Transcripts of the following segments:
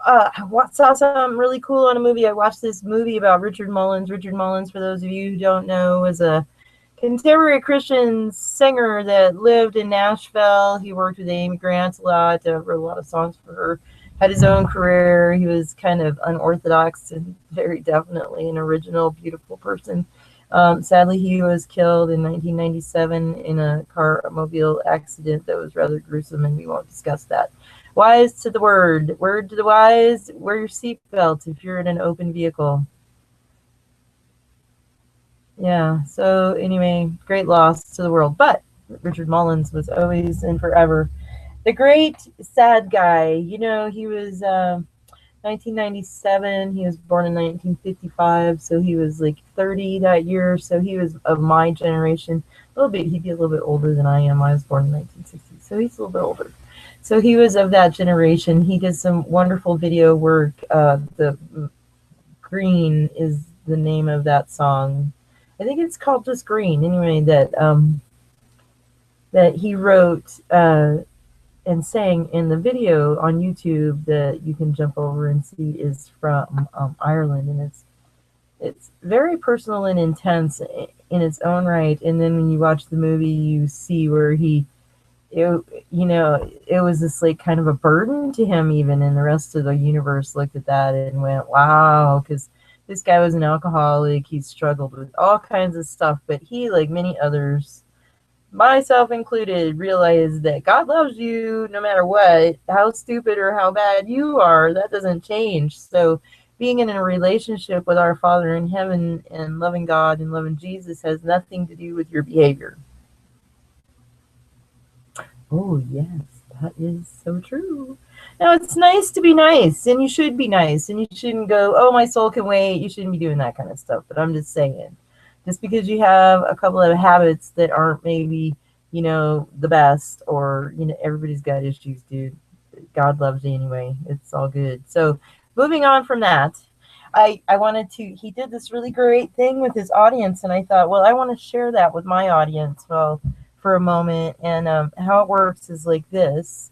saw something really cool on a movie. I watched this movie about Richard Mullins. Richard Mullins, for those of you who don't know, was a contemporary Christian singer that lived in Nashville. He worked with Amy Grant a lot, wrote a lot of songs for her, had his own career. He was kind of unorthodox and very definitely an original, beautiful person. Sadly, he was killed in 1997 in a car-mobile accident that was rather gruesome, and we won't discuss that. Wise to the word. Word to the wise, wear your seatbelt if you're in an open vehicle. Yeah, so anyway, great loss to the world. But Richard Mullins was always and forever the great sad guy. You know, he was 1997. He was born in 1955, so he was like 30 that year. So he was of my generation. A little bit, he'd be a little bit older than I am. I was born in 1960, so he's a little bit older. So he was of that generation. He did some wonderful video work. The Green is the name of that song. I think it's called just Green. Anyway, that he wrote and sang in the video on YouTube that you can jump over and see is from Ireland, and it's very personal and intense in its own right. And then when you watch the movie, you see where it was this like kind of a burden to him even, and the rest of the universe looked at that and went, wow, because this guy was an alcoholic. He struggled with all kinds of stuff, but he, like many others, myself included, realized that God loves you no matter what, how stupid or how bad you are. That doesn't change. So being in a relationship with our Father in heaven and loving God and loving Jesus has nothing to do with your behavior. Oh, yes, that is so true. Now, it's nice to be nice, and you should be nice, and you shouldn't go, oh, my soul can wait. You shouldn't be doing that kind of stuff. But I'm just saying, just because you have a couple of habits that aren't maybe, the best, or, everybody's got issues, dude. God loves you anyway. It's all good. So moving on from that, I wanted to, he did this really great thing with his audience, and I thought, well, I want to share that with my audience. Well, for a moment, and how it works is like this.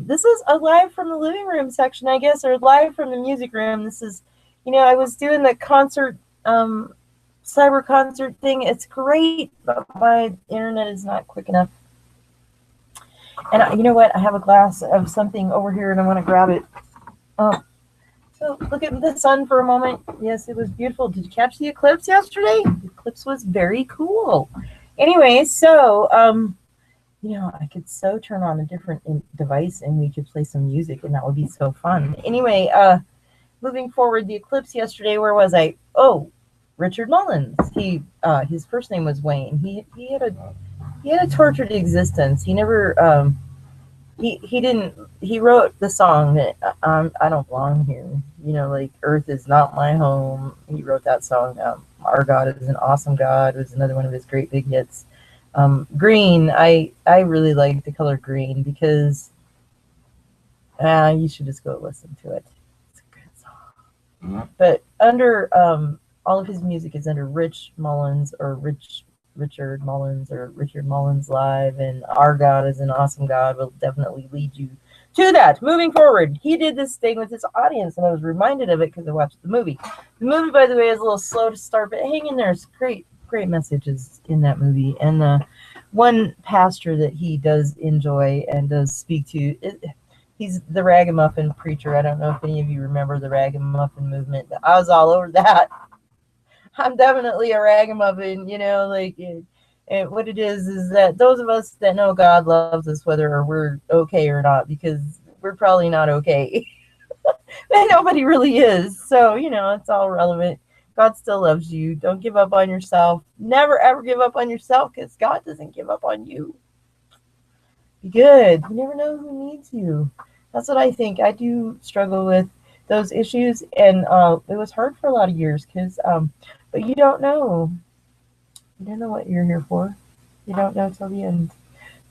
This is a live from the living room section, I guess, or live from the music room. This is, I was doing the concert, cyber concert thing. It's great, but my internet is not quick enough. And you know what? I have a glass of something over here, and I want to grab it. Oh, so look at the sun for a moment. Yes, it was beautiful. Did you catch the eclipse yesterday? The eclipse was very cool. Anyway, so, I could so turn on a different device and we could play some music, and that would be so fun. Anyway, moving forward, the eclipse yesterday, where was I? Oh, Richard Mullins. His first name was Wayne. He had a tortured existence. He never, he wrote the song that I don't belong here. Like Earth is not my home. He wrote that song. Our God is an awesome God was another one of his great big hits. Green, I really like the color green because you should just go listen to it. It's a good song. Mm-hmm. But under all of his music is under Rich Mullins or Richard Mullins or Richard Mullins Live, and Our God is an Awesome God will definitely lead you to that. Moving forward, he did this thing with his audience, and I was reminded of it because I watched the movie. The movie, by the way, is a little slow to start, but hang in there. It's great messages in that movie. And the one pastor that he does enjoy and does speak to, he's the ragamuffin preacher. I don't know if any of you remember the ragamuffin movement, but I was all over that. I'm definitely a ragamuffin, and what it is that those of us that know God loves us, whether we're okay or not, because we're probably not okay. But nobody really is. So, it's all relevant. God still loves you. Don't give up on yourself. Never, ever give up on yourself, because God doesn't give up on you. Be good. You never know who needs you. That's what I think. I do struggle with those issues, and it was hard for a lot of years, but you don't know. You don't know what you're here for. You don't know till the end.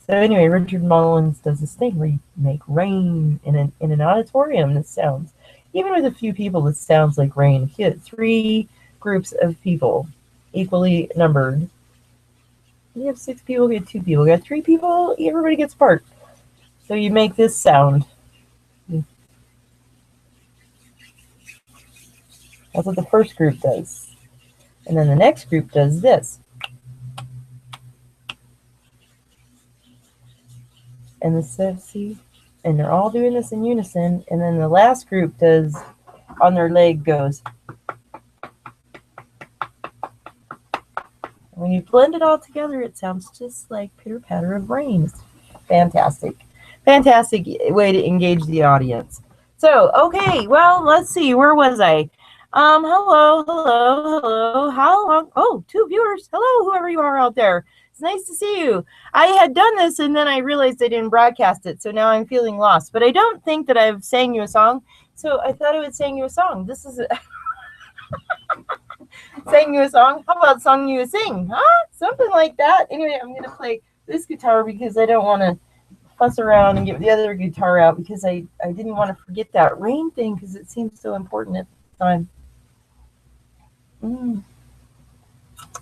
So anyway, Richard Mullins does this thing where you make rain in an auditorium that sounds, even with a few people, that sounds like rain. If you had 3 groups of people, equally numbered, you have 6 people, you have 2 people, you got 3 people, everybody gets part. So you make this sound. That's what the first group does. And then the next group does this. And see, and they're all doing this in unison. And then the last group does, on their leg goes. When you blend it all together, it sounds just like pitter patter of rain. It's fantastic. Fantastic way to engage the audience. So, okay, well, let's see. Where was I? Hello. How long? Oh, 2 viewers. Hello, whoever you are out there. It's nice to see you. I had done this and then I realized I didn't broadcast it, so now I'm feeling lost. But I don't think that I've sang you a song, so I thought I would sing you a song. This is sang you a song. How about song you a sing? Huh? Something like that. Anyway, I'm going to play this guitar because I don't want to fuss around and get the other guitar out because I didn't want to forget that rain thing because it seems so important at the time.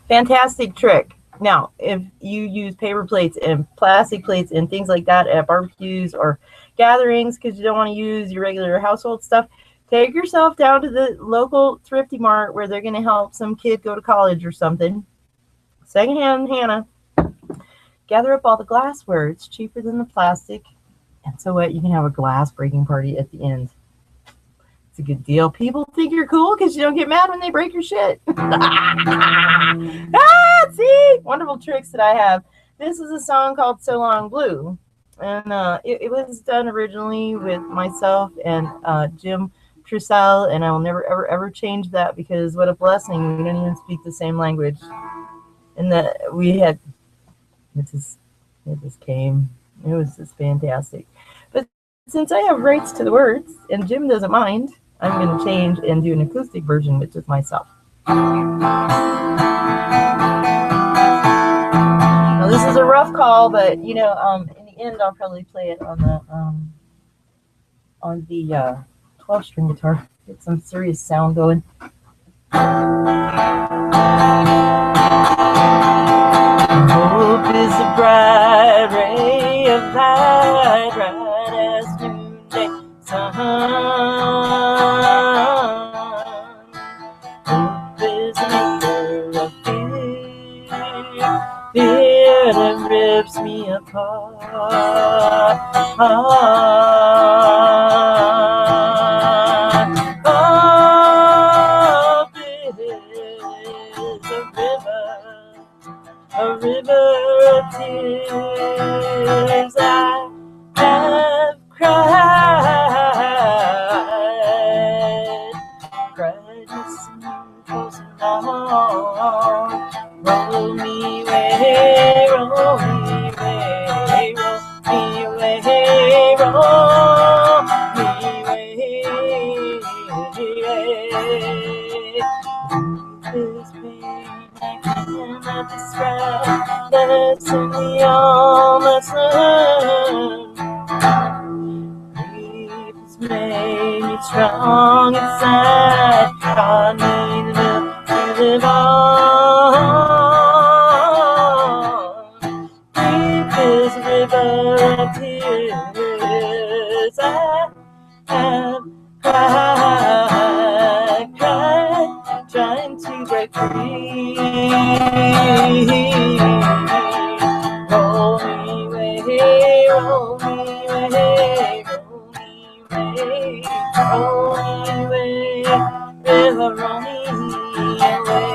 Fantastic trick. Now, if you use paper plates and plastic plates and things like that at barbecues or gatherings because you don't want to use your regular household stuff, take yourself down to the local thrifty mart where they're going to help some kid go to college or something. Secondhand Hannah. Gather up all the glassware. It's cheaper than the plastic. And so what? You can have a glass breaking party at the end. It's a good deal. People think you're cool because you don't get mad when they break your shit. See? Wonderful tricks that I have. This is a song called So Long Blue. And it was done originally with myself and Jim Trussell, and I will never, ever change that because what a blessing. We don't even speak the same language. And that we had, it just came. It was just fantastic. But since I have rights to the words, and Jim doesn't mind, I'm going to change and do an acoustic version with just myself. Now this is a rough call, but you know, in the end, I'll probably play it on the 12-string guitar. Get some serious sound going. Hope is a bright ray of light, bright as noonday sun. Hope is another of fear that rips me apart. A river of tears I have cried to see you close along. Roll me away, roll me away, roll me away, roll me away. This pain I cannot describe. Lesson we all must learn. Grief has made me strong inside, taught me to live on. Grief is a river of tears I have cried, trying to break free. Roll me away, roll me away, roll me away, roll me away, river, roll me away.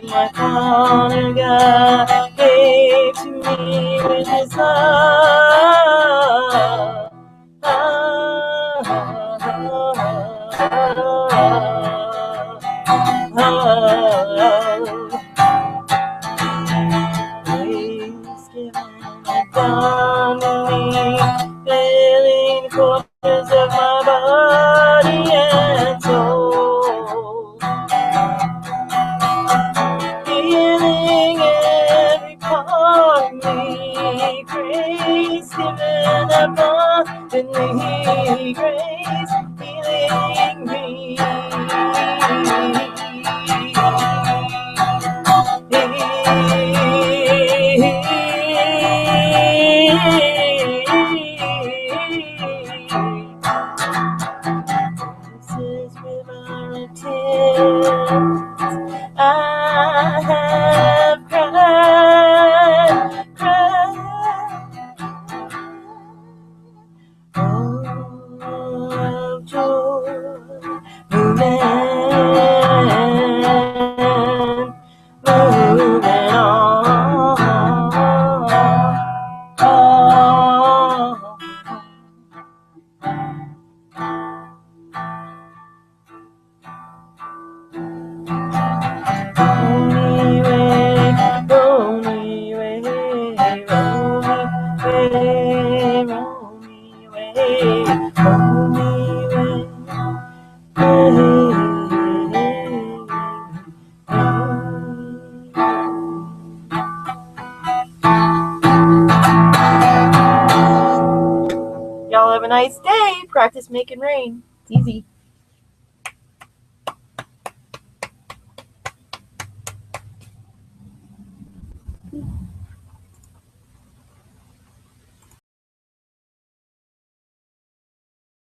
My Father God gave to me with His love. Grace given abundantly, filling quarters of my body and soul. Healing every part of me, grace given abundantly, grace healing me. hold me Y'all have a nice day. Practice making rain. It's easy.